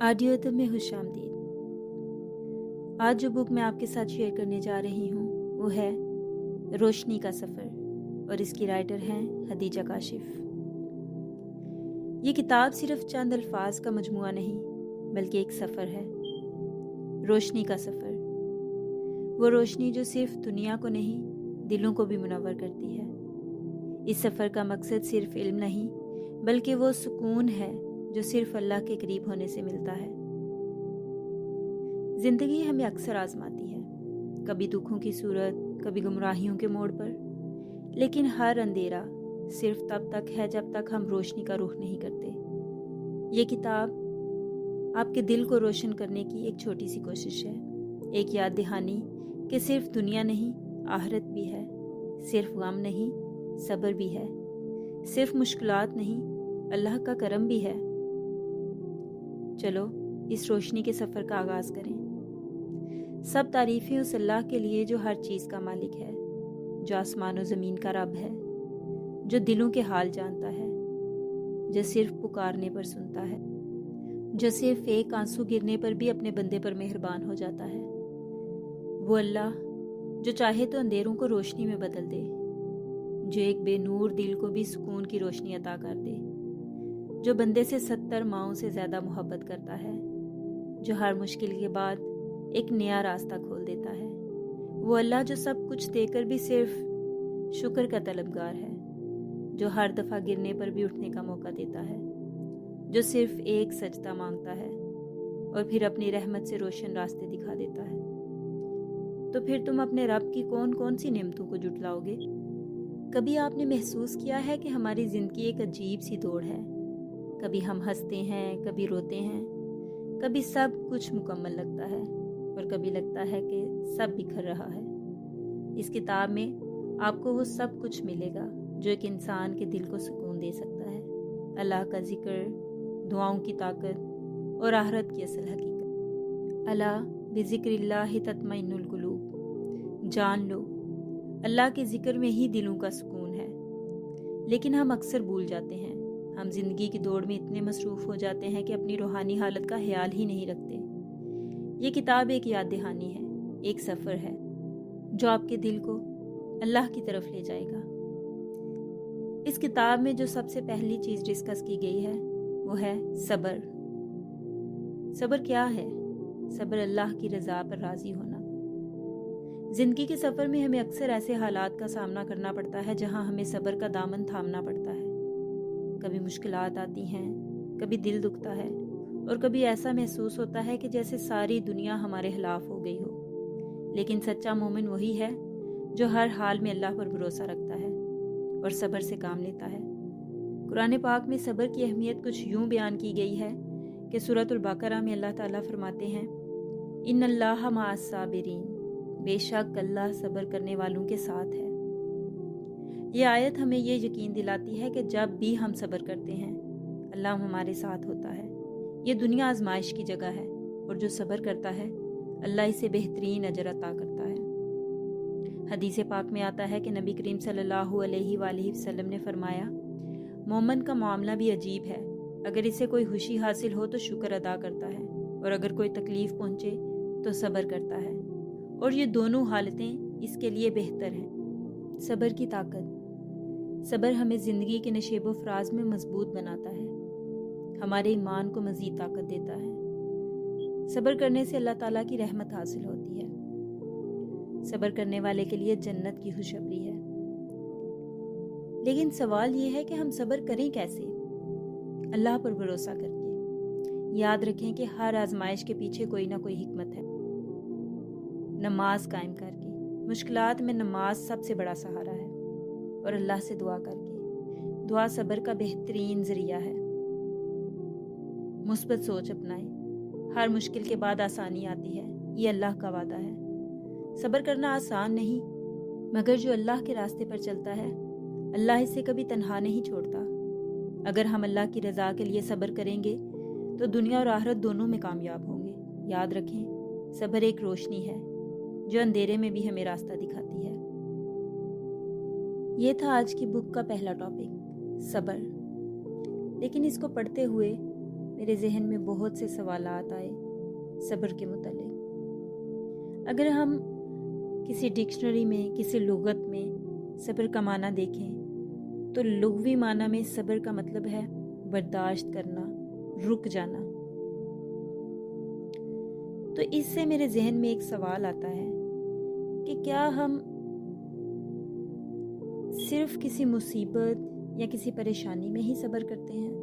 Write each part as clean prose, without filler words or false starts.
आडियोतम में खुशामदीद। आज जो बुक मैं आपके साथ शेयर करने जा रही हूँ वो है रोशनी का सफ़र और इसकी राइटर हैं हदीजा काशिफ। ये किताब सिर्फ चंद अल्फाज का मजमुआ नहीं बल्कि एक सफ़र है, रोशनी का सफ़र। वो रोशनी जो सिर्फ दुनिया को नहीं दिलों को भी मुनव्वर करती है। इस सफ़र का मकसद सिर्फ इल्म नहीं बल्कि वो सुकून है जो सिर्फ अल्लाह के करीब होने से मिलता है। ज़िंदगी हमें अक्सर आजमाती है, कभी दुखों की सूरत, कभी गुमराहियों के मोड़ पर, लेकिन हर अंधेरा सिर्फ तब तक है जब तक हम रोशनी का रुख नहीं करते। ये किताब आपके दिल को रोशन करने की एक छोटी सी कोशिश है, एक याद दहानी कि सिर्फ दुनिया नहीं आखिरत भी है, सिर्फ गम नहीं सब्र भी है, सिर्फ मुश्किलात नहीं अल्लाह का करम भी है। चलो इस रोशनी के सफ़र का आगाज़ करें। सब तारीफ़ें उस अल्लाह के लिए जो हर चीज़ का मालिक है, जो आसमान और ज़मीन का रब है, जो दिलों के हाल जानता है, जो सिर्फ पुकारने पर सुनता है, जो सिर्फ एक आंसू गिरने पर भी अपने बंदे पर मेहरबान हो जाता है। वो अल्लाह जो चाहे तो अंधेरों को रोशनी में बदल दे, जो एक बेनूर दिल को भी सुकून की रोशनी अता कर दे, जो बंदे से 70 माओं से ज़्यादा मोहब्बत करता है, जो हर मुश्किल के बाद एक नया रास्ता खोल देता है। वो अल्लाह जो सब कुछ देकर भी सिर्फ शुक्र का तलबगार है, जो हर दफ़ा गिरने पर भी उठने का मौका देता है, जो सिर्फ एक सजदा मांगता है और फिर अपनी रहमत से रोशन रास्ते दिखा देता है। तो फिर तुम अपने रब की कौन कौन सी नेमतों को जुटलाओगे? कभी आपने महसूस किया है कि हमारी ज़िंदगी एक अजीब सी दौड़ है? कभी हम हंसते हैं, कभी रोते हैं, कभी सब कुछ मुकम्मल लगता है और कभी लगता है कि सब बिखर रहा है। इस किताब में आपको वो सब कुछ मिलेगा जो एक इंसान के दिल को सुकून दे सकता है। अल्लाह का जिक्र, दुआओं की ताकत और आखिरत की असल हकीकत। अला बिज़िक्रिल्लाहि तत्मइन्नुल कुलूब। जान लो अल्लाह के जिक्र में ही दिलों का सुकून है। लेकिन हम अक्सर भूल जाते हैं, हम जिंदगी की दौड़ में इतने मसरूफ़ हो जाते हैं कि अपनी रूहानी हालत का ख्याल ही नहीं रखते। ये किताब एक याद दहानी है, एक सफ़र है जो आपके दिल को अल्लाह की तरफ ले जाएगा। इस किताब में जो सबसे पहली चीज़ डिस्कस की गई है वो है सब्र। सब्र क्या है? सब्र अल्लाह की रज़ा पर राज़ी होना। ज़िंदगी के सफ़र में हमें अक्सर ऐसे हालात का सामना करना पड़ता है जहाँ हमें सब्र का दामन थामना पड़ता है। कभी मुश्किलात आती हैं, कभी दिल दुखता है और कभी ऐसा महसूस होता है कि जैसे सारी दुनिया हमारे खिलाफ हो गई हो। लेकिन सच्चा मोमिन वही है जो हर हाल में अल्लाह पर भरोसा रखता है और सब्र से काम लेता है। कुरान पाक में सब्र की अहमियत कुछ यूं बयान की गई है कि सूरतुल बकरा में अल्लाह ताला फरमाते हैं, इन्नल्लाह मअस साबिरीन, बेशक अल्लाह सब्र करने वालों के साथ है। ये आयत हमें ये यकीन दिलाती है कि जब भी हम सब्र करते हैं अल्लाह हमारे साथ होता है। ये दुनिया आजमाइश की जगह है और जो सब्र करता है अल्लाह इसे बेहतरीन अजर अता करता है। हदीस पाक में आता है कि नबी करीम सल्लल्लाहु अलैहि वसल्लम ने फरमाया, मोमिन का मामला भी अजीब है, अगर इसे कोई खुशी हासिल हो तो शुक्र अदा करता है और अगर कोई तकलीफ पहुंचे तो सब्र करता है, और ये दोनों हालतें इसके लिए बेहतर हैं। सब्र की ताकत। सब्र हमें ज़िंदगी के नशेबो फराज में मजबूत बनाता है, हमारे ईमान को मज़ीद ताकत देता है। सब्र करने से अल्लाह ताला की रहमत हासिल होती है। सब्र करने वाले के लिए जन्नत की खुशखबरी है। लेकिन सवाल ये है कि हम सब्र करें कैसे? अल्लाह पर भरोसा करके। याद रखें कि हर आजमाइश के पीछे कोई ना कोई हिकमत है। नमाज कायम करके। मुश्किलात में नमाज सबसे बड़ा सहारा है और अल्लाह से दुआ करके। दुआ सब्र का बेहतरीन जरिया है। मुस्बत सोच अपनाएं, हर मुश्किल के बाद आसानी आती है, ये अल्लाह का वादा है। सब्र करना आसान नहीं, मगर जो अल्लाह के रास्ते पर चलता है अल्लाह इसे कभी तन्हा नहीं छोड़ता। अगर हम अल्लाह की रज़ा के लिए सब्र करेंगे तो दुनिया और आखिरत दोनों में कामयाब होंगे। याद रखें, सब्र एक रोशनी है जो अंधेरे में भी हमें रास्ता दिखाती है। ये था आज की बुक का पहला टॉपिक, सब्र। लेकिन इसको पढ़ते हुए मेरे जहन में बहुत से सवालात आए सब्र के मुतालिक। अगर हम किसी डिक्शनरी में, किसी लुगत में सब्र का माना देखें तो लुग़वी माना में सब्र का मतलब है बर्दाश्त करना, रुक जाना। तो इससे मेरे जहन में एक सवाल आता है कि क्या हम सिर्फ किसी मुसीबत या किसी परेशानी में ही सब्र करते हैं,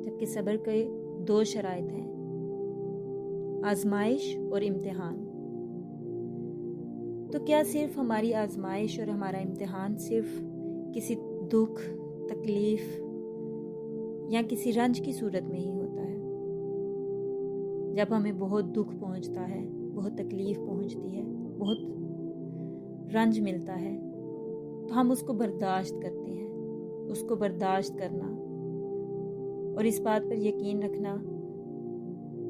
जबकि सब्र के दो शराइत हैं, आजमाइश और इम्तिहान। तो क्या सिर्फ हमारी आजमाइश और हमारा इम्तिहान सिर्फ किसी दुख, तकलीफ या किसी रंज की सूरत में ही होता है? जब हमें बहुत दुख पहुंचता है, बहुत तकलीफ पहुंचती है, बहुत रंज मिलता है, तो हम उसको बर्दाश्त करते हैं। उसको बर्दाश्त करना और इस बात पर यकीन रखना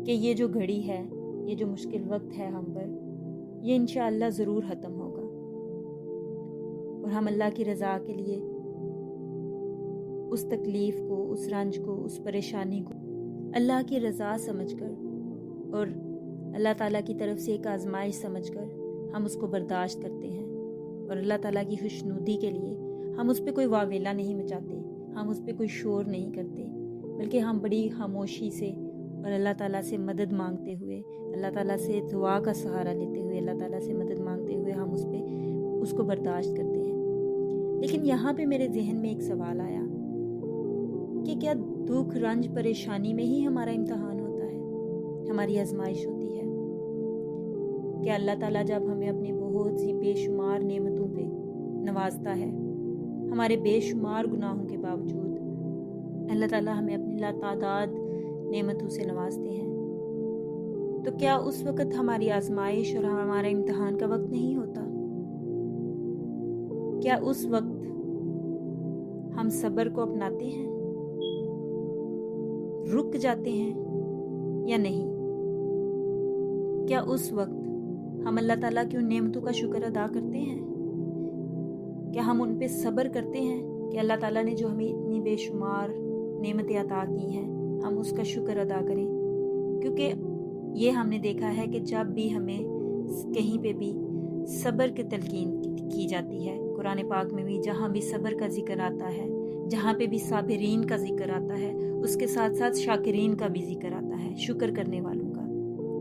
कि ये जो घड़ी है, ये जो मुश्किल वक्त है हम पर, ये इंशाअल्लाह ज़रूर ख़त्म होगा और हम अल्लाह की रज़ा के लिए उस तकलीफ़ को, उस रंज को, उस परेशानी को अल्लाह की रज़ा समझकर और अल्लाह ताला की तरफ से एक आजमाइश समझकर हम उसको बर्दाश्त करते हैं। और अल्लाह ताला की खुशनुदी के लिए हम उस पर कोई वावेला नहीं मचाते, हम उस पर कोई शोर नहीं करते, बल्कि हम बड़ी खामोशी से और अल्लाह ताला से मदद मांगते हुए, अल्लाह ताला से दुआ का सहारा लेते हुए, अल्लाह ताला से मदद मांगते हुए हम उसको बर्दाश्त करते हैं। लेकिन यहाँ पे मेरे जहन में एक सवाल आया कि क्या दुख, रंज, परेशानी में ही हमारा इम्तिहान होता है, हमारी आजमाइश होती है? क्या अल्लाह ताला जब हमें अपनी बहुत सी बेशुमार नेमतों पे नवाजता है, हमारे बेशुमार गुनाहों के बावजूद अल्लाह ताला हमें अपनी लातादाद नेमतों से नवाजते हैं, तो क्या उस वक़्त हमारी आजमाइश और हमारा इम्तिहान का वक्त नहीं होता? क्या उस वक्त हम सब्र को अपनाते हैं, रुक जाते हैं या नहीं? क्या उस वक्त हम अल्लाह ताला की उन नेमतों का शुक्र अदा करते हैं? क्या हम उन पे सब्र करते हैं कि अल्लाह ताला ने जो हमें इतनी बेशुमार नेमतें अता की हैं, हम उसका शुक्र अदा करें? क्योंकि ये हमने देखा है कि जब भी हमें कहीं पे भी सब्र की तलकीन की जाती है, कुरान पाक में भी जहाँ भी सब्र का जिक्र आता है, जहाँ पे भी साबिरीन का जिक्र आता है, उसके साथ साथ शाकिरीन का भी जिक्र आता है, शुक्र करने वालों का।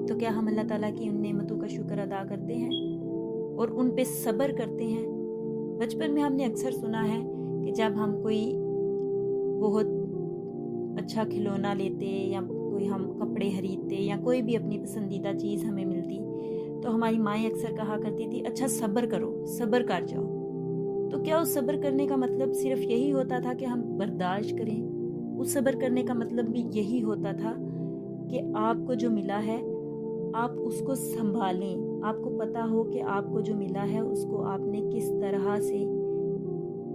तो क्या हम अल्लाह ताला की उन नेमतों का शुक्र अदा करते हैं और उन पे सब्र करते हैं? बचपन में हमने अक्सर सुना है कि जब हम कोई बहुत अच्छा खिलौना लेते या कोई हम कपड़े खरीदते या कोई भी अपनी पसंदीदा चीज़ हमें मिलती, तो हमारी माएँ अक्सर कहा करती थी, अच्छा सब्र करो, सब्र कर जाओ। तो क्या उस सब्र करने का मतलब सिर्फ यही होता था कि हम बर्दाश्त करें? उस सब्र करने का मतलब भी यही होता था कि आपको जो मिला है आप उसको संभालें, आपको पता हो कि आपको जो मिला है उसको आपने किस तरह से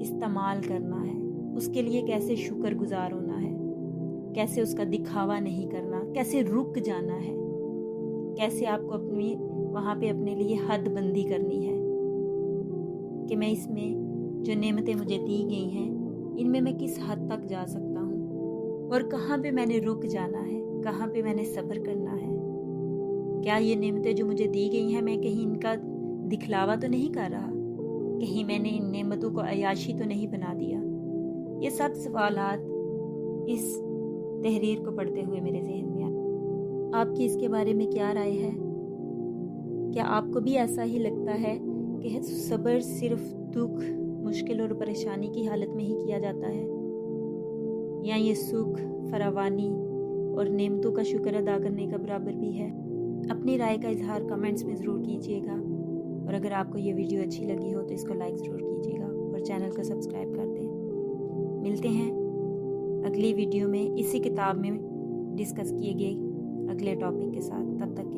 इस्तेमाल करना है, उसके लिए कैसे शुक्रगुजार होना है, कैसे उसका दिखावा नहीं करना, कैसे रुक जाना है, कैसे आपको अपनी वहाँ पे अपने लिए हद बंदी करनी है कि मैं इसमें जो नेमतें मुझे दी गई हैं इनमें मैं किस हद तक जा सकता हूँ और कहाँ पे मैंने रुक जाना है, कहाँ पे मैंने सब्र करना है। क्या ये नेमतें जो मुझे दी गई हैं मैं कहीं इनका दिखलावा तो नहीं कर रहा, कहीं मैंने इन नेमतों को अयाशी तो नहीं बना दिया? ये सब सवालात इस तहरीर को पढ़ते हुए मेरे जहन में आए। आपकी इसके बारे में क्या राय है? क्या आपको भी ऐसा ही लगता है कि सब्र सिर्फ दुख, मुश्किल और परेशानी की हालत में ही किया जाता है, या ये सुख, फरावानी और नेमतों का शुक्र अदा करने का बराबर भी है? अपनी राय का इजहार कमेंट्स में ज़रूर कीजिएगा और अगर आपको ये वीडियो अच्छी लगी हो तो इसको लाइक ज़रूर कीजिएगा और चैनल को सब्सक्राइब कर दें। मिलते हैं अगली वीडियो में इसी किताब में डिस्कस किए गए अगले टॉपिक के साथ। तब तक